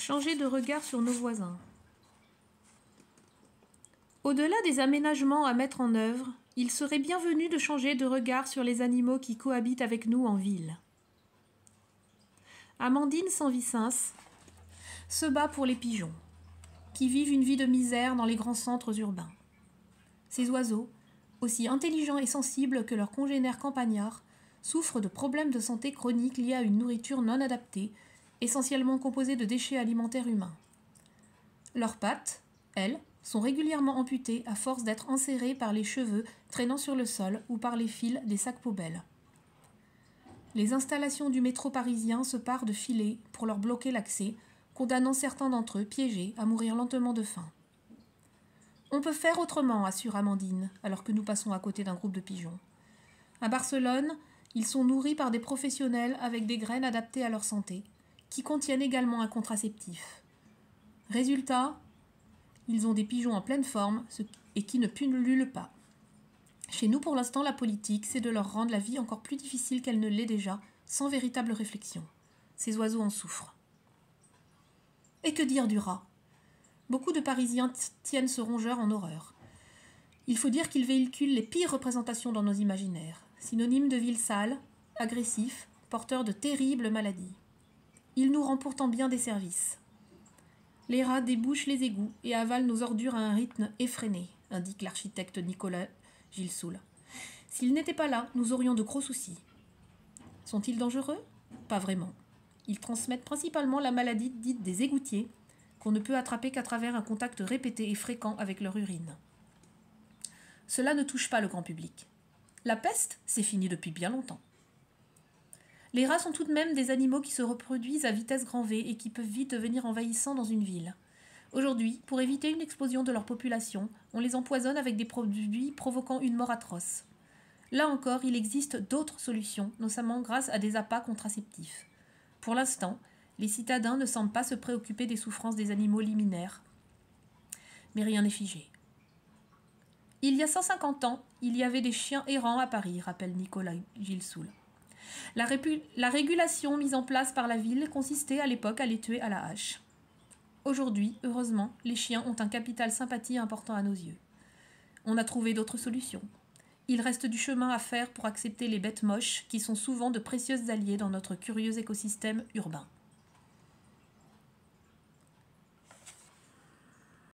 Changer de regard sur nos voisins. Au-delà des aménagements à mettre en œuvre, il serait bienvenu de changer de regard sur les animaux qui cohabitent avec nous en ville. Amandine Sanvicens se bat pour les pigeons, qui vivent une vie de misère dans les grands centres urbains. Ces oiseaux, aussi intelligents et sensibles que leurs congénères campagnards, souffrent de problèmes de santé chroniques liés à une nourriture non adaptée, essentiellement composée de déchets alimentaires humains. Leurs pattes, elles, sont régulièrement amputées à force d'être enserrées par les cheveux traînant sur le sol ou par les fils des sacs poubelles. Les installations du métro parisien se parent de filets pour leur bloquer l'accès, condamnant certains d'entre eux, piégés, à mourir lentement de faim. On peut faire autrement, assure Amandine, alors que nous passons à côté d'un groupe de pigeons. À Barcelone, ils sont nourris par des professionnels avec des graines adaptées à leur santé, qui contiennent également un contraceptif. Résultat, ils ont des pigeons en pleine forme et qui ne pullulent pas. Chez nous, pour l'instant, la politique, c'est de leur rendre la vie encore plus difficile qu'elle ne l'est déjà, sans véritable réflexion. Ces oiseaux en souffrent. Et que dire du rat ? Beaucoup de Parisiens tiennent ce rongeur en horreur. Il faut dire qu'il véhicule les pires représentations dans nos imaginaires, synonyme de ville sale, agressif, porteur de terribles maladies. Il nous rend pourtant bien des services. Les rats débouchent les égouts et avalent nos ordures à un rythme effréné, indique l'architecte Nicolas Gilsoul. S'ils n'étaient pas là, nous aurions de gros soucis. Sont-ils dangereux ? Pas vraiment. Ils transmettent principalement la maladie dite des égoutiers, qu'on ne peut attraper qu'à travers un contact répété et fréquent avec leur urine. Cela ne touche pas le grand public. La peste, c'est fini depuis bien longtemps. Les rats sont tout de même des animaux qui se reproduisent à vitesse grand V et qui peuvent vite devenir envahissants dans une ville. Aujourd'hui, pour éviter une explosion de leur population, on les empoisonne avec des produits provoquant une mort atroce. Là encore, il existe d'autres solutions, notamment grâce à des appâts contraceptifs. Pour l'instant, les citadins ne semblent pas se préoccuper des souffrances des animaux liminaires. Mais rien n'est figé. Il y a 150 ans, il y avait des chiens errants à Paris, rappelle Nicolas Gilsoul. La régulation mise en place par la ville consistait à l'époque à les tuer à la hache. Aujourd'hui, heureusement, les chiens ont un capital sympathie important à nos yeux. On a trouvé d'autres solutions. Il reste du chemin à faire pour accepter les bêtes moches qui sont souvent de précieux alliés dans notre curieux écosystème urbain.